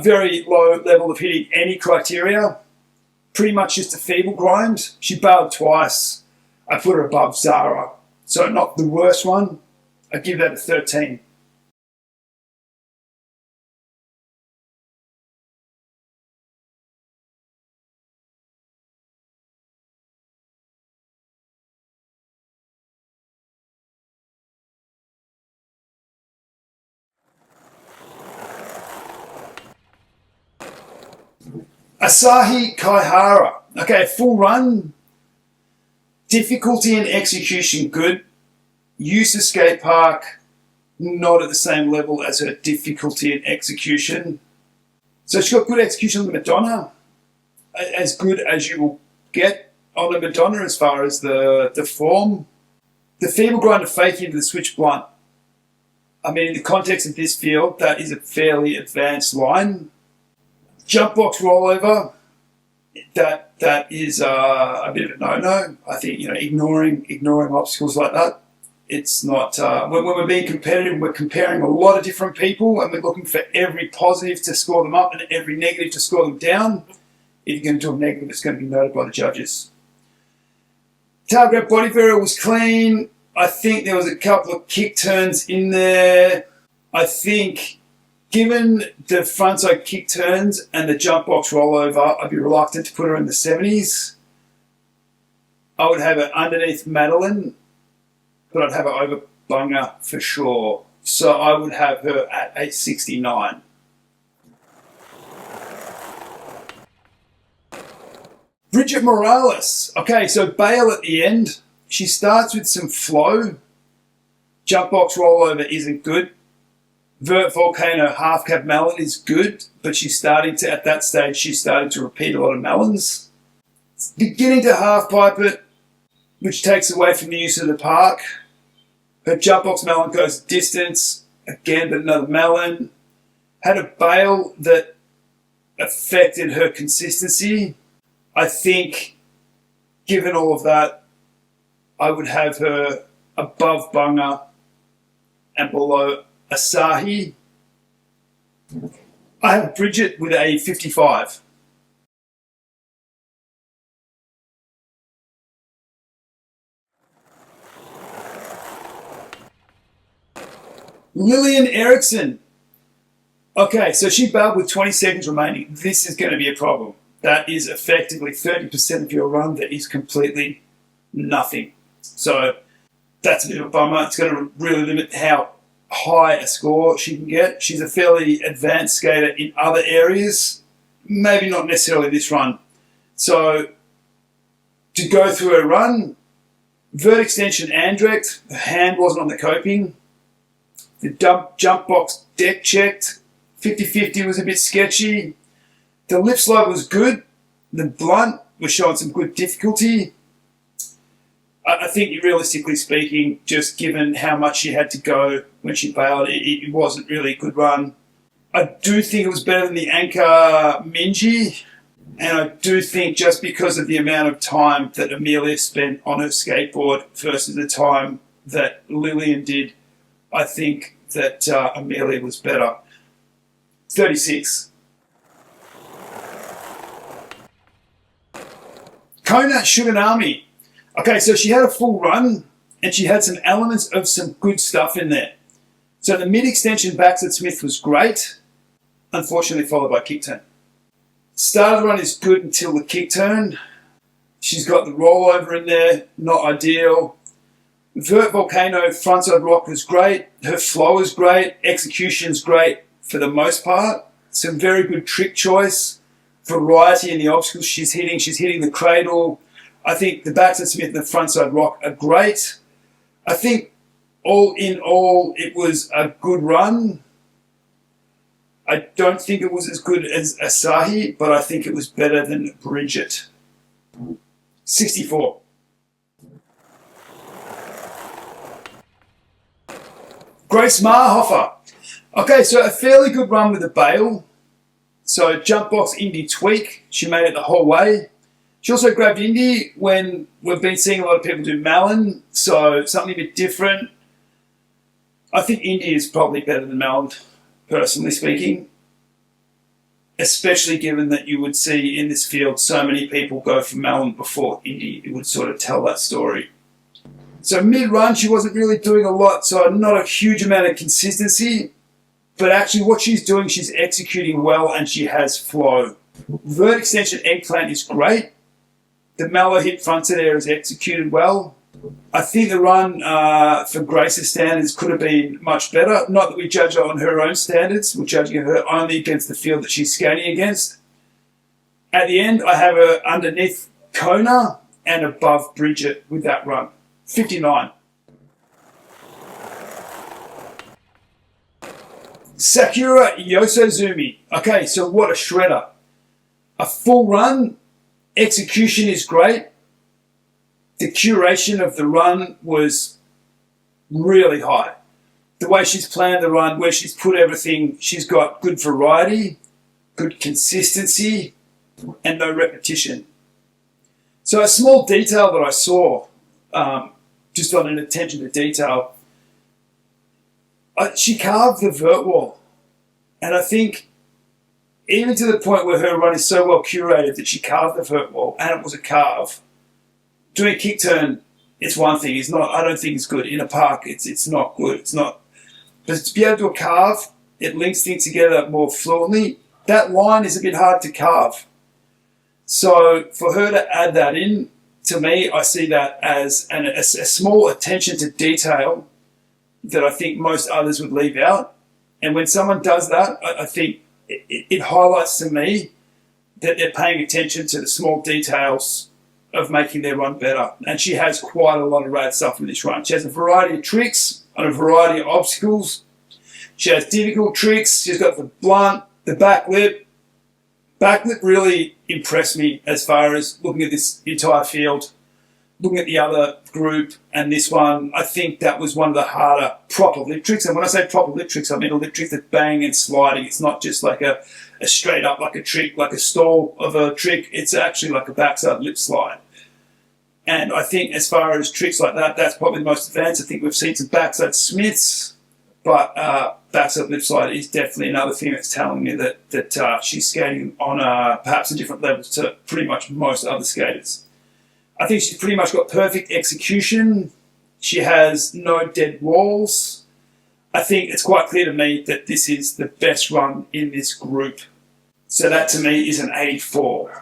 Very low level of hitting any criteria. Pretty much just a feeble grind. She bailed twice. I put her above Zara. So not the worst one. I give that a 13. Asahi Kaihara. Okay, full run. Difficulty and execution good. Use of skate park not at the same level as her difficulty and execution. So she's got good execution on the Madonna. As good as you will get on the Madonna as far as the form. The feeble grind of fake into the switch blunt. I mean, in the context of this field, that is a fairly advanced line. Jump box rollover, that is a bit of a no-no. I think, ignoring obstacles like that, it's not, when we're being competitive, we're comparing a lot of different people and we're looking for every positive to score them up and every negative to score them down. If you're going to do a negative, it's going to be noted by the judges. Tail grab body varial was clean. I think there was a couple of kick turns in there. I think, given the frontside kick turns and the jump box rollover, I'd be reluctant to put her in the 70s. I would have her underneath Madeline, but I'd have her over Bunga for sure. So I would have her at a 69. Bridget Morales. Okay, so bail at the end. She starts with some flow. Jump box rollover isn't good. Vert Volcano half cab melon is good, but at that stage, she's starting to repeat a lot of melons. Beginning to half pipe it, which takes away from the use of the park. Her jump box melon goes distance, again, but another melon. Had a bail that affected her consistency. I think, given all of that, I would have her above Bunga and below Asahi. I have Bridget with a 55. Lillian Eriksson. Okay, so she bailed with 20 seconds remaining. This is going to be a problem. That is effectively 30% of your run that is completely nothing. So that's a bit of a bummer. It's going to really limit how high a score she can get. She's a fairly advanced skater in other areas, maybe not necessarily this run. So to go through her run, vert extension and direct, the hand wasn't on the coping. The jump box deck checked, 50-50 was a bit sketchy. The lip slide was good. The blunt was showing some good difficulty. I think, realistically speaking, just given how much she had to go when she bailed, it wasn't really a good run. I do think it was better than the Anchor Minji, and I do think just because of the amount of time that Amelia spent on her skateboard versus the time that Lillian did, I think that Amelia was better. 36. Kona Shuganami. Okay, so she had a full run and she had some elements of some good stuff in there. So the mid-extension backs at Smith was great. unfortunately followed by kick turn. Start of the run is good until the kick turn. She's got the rollover in there, not ideal. Vert Volcano frontside rock was great. Her flow is great. Execution's great for the most part. Some very good trick choice. Variety in the obstacles she's hitting. She's hitting the cradle. I think the backside Smith and the frontside rock are great. I think all in all, it was a good run. I don't think it was as good as Asahi, but I think it was better than Bridget. 64. Grace Marhofer. Okay, so a fairly good run with the bail. So jump box Indy tweak. She made it the whole way. She also grabbed Indy when we've been seeing a lot of people do Malin, so something a bit different. I think Indy is probably better than Malin, personally speaking. Especially given that you would see in this field so many people go for Malin before Indy. It would sort of tell that story. So mid-run, she wasn't really doing a lot, so not a huge amount of consistency. But actually what she's doing, she's executing well and she has flow. Vert extension eggplant is great. The Mallow hip fronted air is executed well. I think the run for Grace's standards could have been much better. Not that we judge her on her own standards. We're judging her only against the field that she's skating against. At the end, I have her underneath Kona and above Bridget with that run. 59. Sakura Yosozumi. Okay, so what a shredder. A full run. Execution is great. The curation of the run was really high. The way she's planned the run, where she's put everything, she's got good variety, good consistency, and no repetition. So a small detail that I saw, just on an attention to detail, she carved the vert wall. And I think even to the point where her run is so well curated that she carved the vert wall, and it was a carve. Doing a kick turn, it's one thing. It's not. I don't think it's good in a park. It's not good. It's not. But to be able to do a carve, it links things together more fluently. That line is a bit hard to carve. So for her to add that in, to me, I see that as a small attention to detail that I think most others would leave out. And when someone does that, I think it highlights to me that they're paying attention to the small details of making their run better. And she has quite a lot of rad stuff in this run. She has a variety of tricks on a variety of obstacles. She has difficult tricks. She's got the blunt, the backlip. Backlip really impressed me as far as looking at this entire field, looking at the other group and this one. I think that was one of the harder proper lip tricks. And when I say proper lip tricks, I mean a lip trick that's bang and sliding. It's not just like a straight up, like a trick, like a stall of a trick. It's actually like a backside lip slide. And I think as far as tricks like that, that's probably the most advanced. I think we've seen some backside Smiths, but backside lip slide is definitely another thing that's telling me that she's skating on perhaps a different level to pretty much most other skaters. I think she's pretty much got perfect execution. She has no dead walls. I think it's quite clear to me that this is the best run in this group. So that to me is an 84.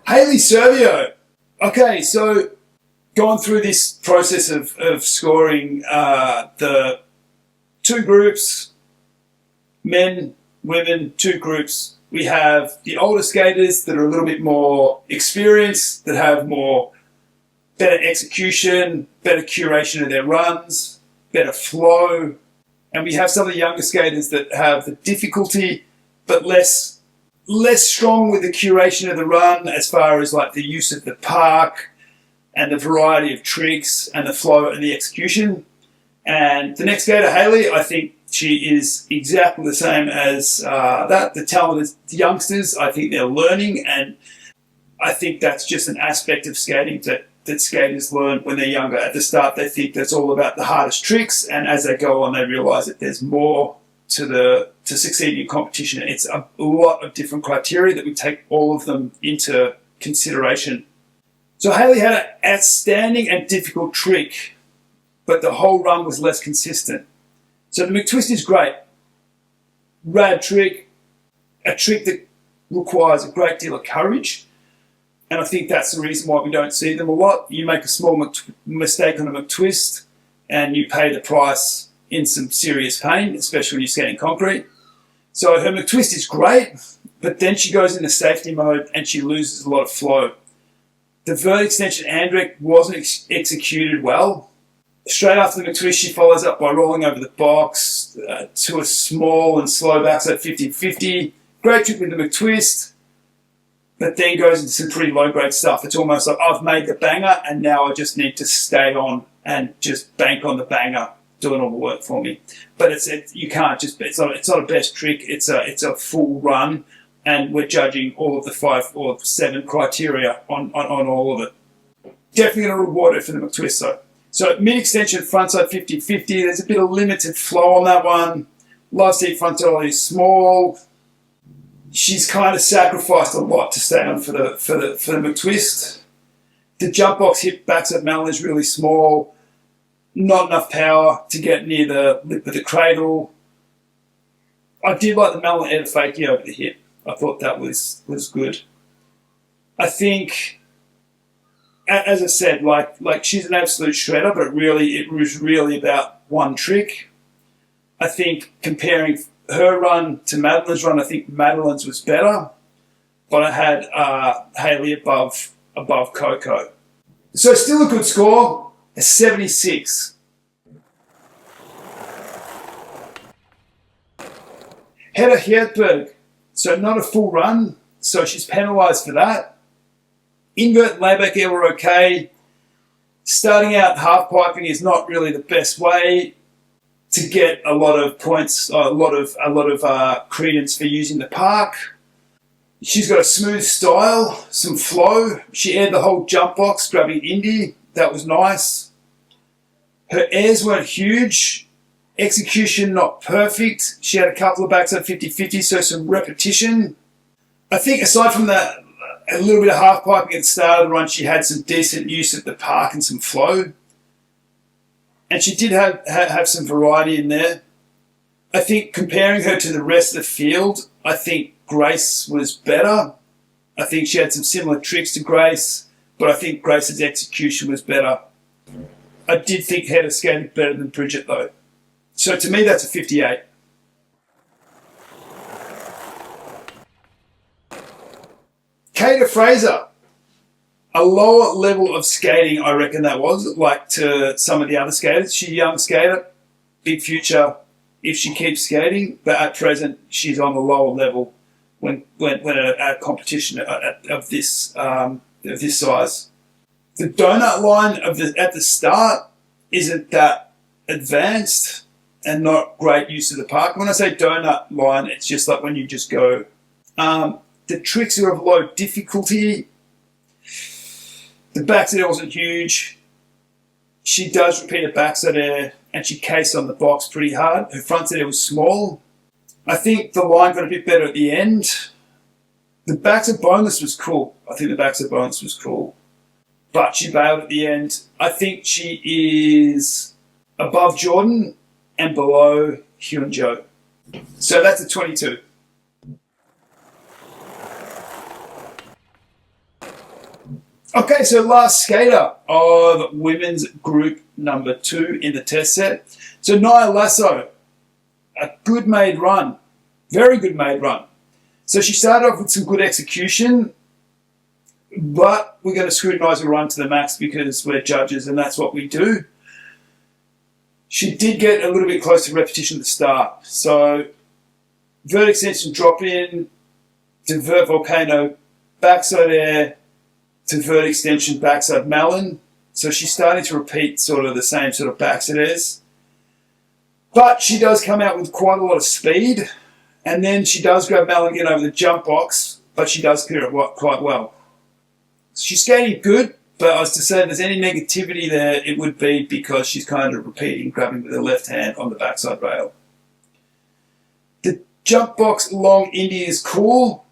Hayley Servio. Okay, so going through this process of scoring the two groups, men, women, two groups. We have the older skaters that are a little bit more experienced, that have better execution, better curation of their runs, better flow. And we have some of the younger skaters that have the difficulty, but less strong with the curation of the run as far as like the use of the park and the variety of tricks and the flow and the execution. And the next skater, Hayley, I think she is exactly the same as that. The talented youngsters, I think they're learning, and I think that's just an aspect of skating that skaters learn when they're younger. At the start, they think that's all about the hardest tricks, and as they go on, they realise that there's more to succeeding in competition. It's a lot of different criteria that we take all of them into consideration. So Hayley had an outstanding and difficult trick but the whole run was less consistent. So the McTwist is great. Rad trick, a trick that requires a great deal of courage. And I think that's the reason why we don't see them a lot. You make a small mistake on a McTwist and you pay the price in some serious pain, especially when you're skating concrete. So her McTwist is great, but then she goes into safety mode and she loses a lot of flow. The vert extension Andreck wasn't executed well. Straight after the McTwist, she follows up by rolling over the box to a small and slow backside 50-50. Great trick with the McTwist, but then goes into some pretty low-grade stuff. It's almost like I've made the banger and now I just need to stay on and just bank on the banger, doing all the work for me. But you can't just, it's not a best trick, it's a full run, and we're judging all of the 5 or 7 criteria on all of it. Definitely going to reward her for the McTwist though. So mid-extension frontside 50-50, there's a bit of limited flow on that one. Last seat front dolly is small. She's kind of sacrificed a lot to stay on for the McTwist. The jump box hip backside mallet is really small. Not enough power to get near the lip of the cradle. I did like the mallet air fakie over the hip. I thought that was good. I think, as I said, like she's an absolute shredder, but it was really about one trick. I think comparing her run to Madeline's run, I think Madeline's was better, but I had Hayley above Coco. So still a good score, a 76. Hedda Hjertberg, so not a full run, so she's penalised for that. Invert and layback air were okay. Starting out half piping is not really the best way to get a lot of points, a lot of credence for using the park. She's got a smooth style, some flow. She aired the whole jump box, grabbing Indy. That was nice. Her airs weren't huge. Execution not perfect. She had a couple of backside 50-50, so some repetition. I think aside from that, a little bit of half piping at the start of the run, she had some decent use of the park and some flow. And she did have some variety in there. I think comparing her to the rest of the field, I think Grace was better. I think she had some similar tricks to Grace, but I think Grace's execution was better. I did think Hedda skated better than Bridget though. So to me, that's a 58. Kata Fraser. A lower level of skating, I reckon that was, like to some of the other skaters. She's a young skater, big future if she keeps skating, but at present she's on the lower level when at a competition of this size. The donut line at the start isn't that advanced and not great use of the park. When I say donut line, it's just like when you just go. The tricks are of low difficulty. The backside air wasn't huge. She does repeat a backside air and she cased on the box pretty hard. Her frontside air was small. I think the line got a bit better at the end. The backside boneless was cool. I think the backside boneless was cool. But she bailed at the end. I think she is above Jordan and below Hyun Jo. So that's a 22. Okay, so last skater of women's group number 2 in the test set. So Nia Lasso, a good made run, very good made run. So she started off with some good execution, but we're going to scrutinise her run to the max because we're judges and that's what we do. She did get a little bit close to repetition at the start. So vert extension drop in, to vert volcano, backside air, to vert extension backside melon. So she's starting to repeat sort of the same sort of backside airs. But she does come out with quite a lot of speed. And then she does grab melon again over the jump box, but she does clear it quite well. She's skating good, but as to say if there's any negativity there, it would be because she's kind of repeating, grabbing with her left hand on the backside rail. The jump box long Indy is cool.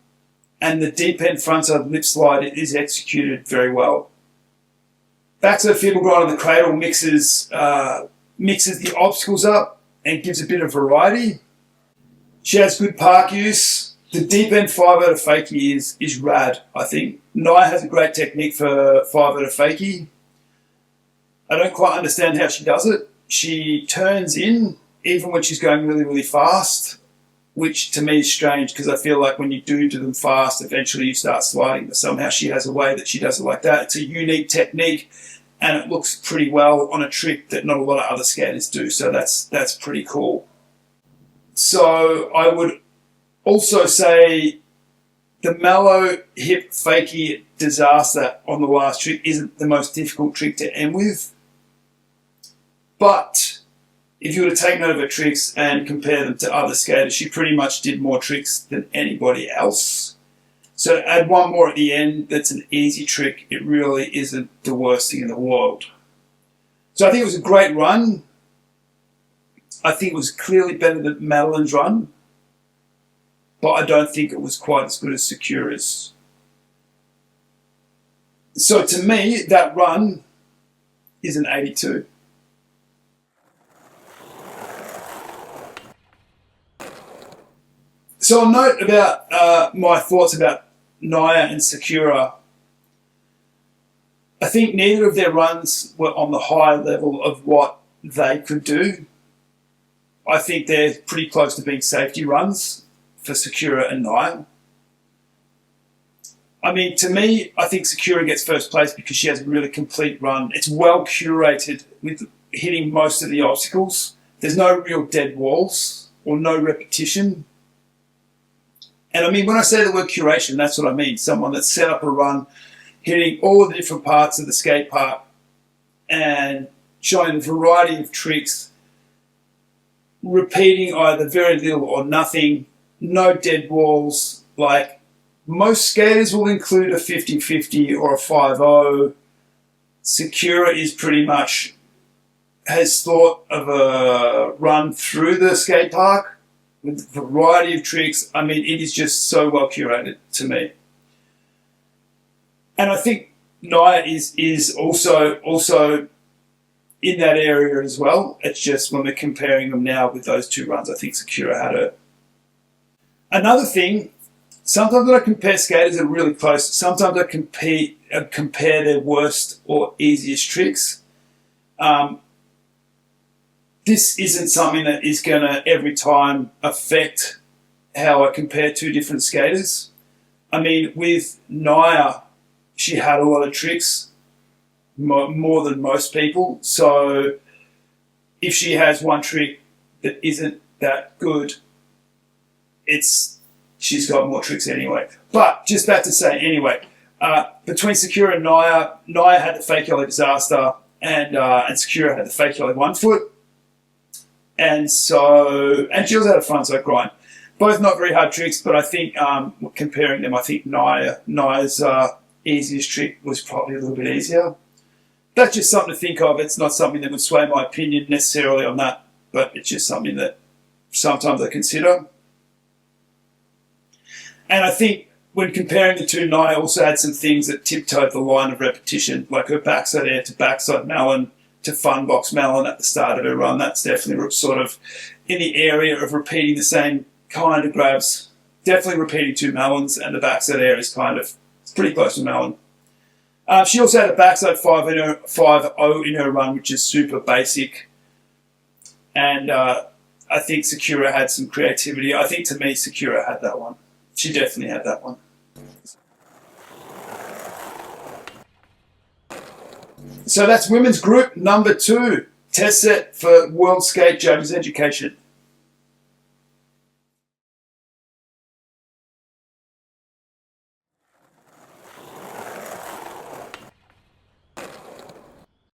And the deep end frontside lip slide is executed very well. Backside feeble grind on the cradle mixes the obstacles up and gives a bit of variety. She has good park use. The deep end 5-0 fakie is rad, I think. Naya has a great technique for 5-0 fakie. I don't quite understand how she does it. She turns in even when she's going really, really fast, which to me is strange because I feel like when you do them fast, eventually you start sliding, but somehow she has a way that she does it like that. It's a unique technique and it looks pretty well on a trick that not a lot of other skaters do, so that's pretty cool. So I would also say the mellow hip fakie disaster on the last trick isn't the most difficult trick to end with, but if you were to take note of her tricks and compare them to other skaters, she pretty much did more tricks than anybody else. So to add one more at the end that's an easy trick, it really isn't the worst thing in the world. So I think it was a great run. I think it was clearly better than Madeline's run, but I don't think it was quite as good as Sakura's. So to me, that run is an 82. So I'll note about my thoughts about Naya and Sakura. I think neither of their runs were on the high level of what they could do. I think they're pretty close to being safety runs for Sakura and Naya. I mean, to me, I think Sakura gets first place because she has a really complete run. It's well curated with hitting most of the obstacles. There's no real dead walls or no repetition. And I mean, when I say the word curation, that's what I mean. Someone that's set up a run, hitting all the different parts of the skate park and showing a variety of tricks, repeating either very little or nothing, no dead walls. Like, most skaters will include a 50-50 or a 5-0. Sakura is pretty much, has thought of a run through the skate park with a variety of tricks. I mean, it is just so well curated to me. And I think Naya is also in that area as well. It's just when we're comparing them now with those two runs, I think Sakura had it. Another thing, sometimes when I compare skaters that are really close, sometimes I compare their worst or easiest tricks. This isn't something that is going to every time affect how I compare two different skaters. I mean, with Naya, she had a lot of tricks, more than most people. So if she has one trick that isn't that good, she's got more tricks anyway. But just back to say, anyway, between Sakura and Naya had the fake yellow disaster, and Sakura had the fake yellow 1 foot. And she also had a frontside grind. Both not very hard tricks, but I think comparing them, I think Naya's easiest trick was probably a little bit easier. That's just something to think of. It's not something that would sway my opinion necessarily on that, but it's just something that sometimes I consider. And I think when comparing the two, Naya also had some things that tiptoed the line of repetition, like her backside air to backside melon to fun box melon at the start of her run. That's definitely sort of in the area of repeating the same kind of grabs. Definitely repeating two melons, and the backside air is it's pretty close to melon. She also had a backside 5-0 in her run, which is super basic. And I think Sakura had some creativity. I think to me, Sakura had that one. She definitely had that one. So that's women's group number 2, test set for World Skate Judges Education.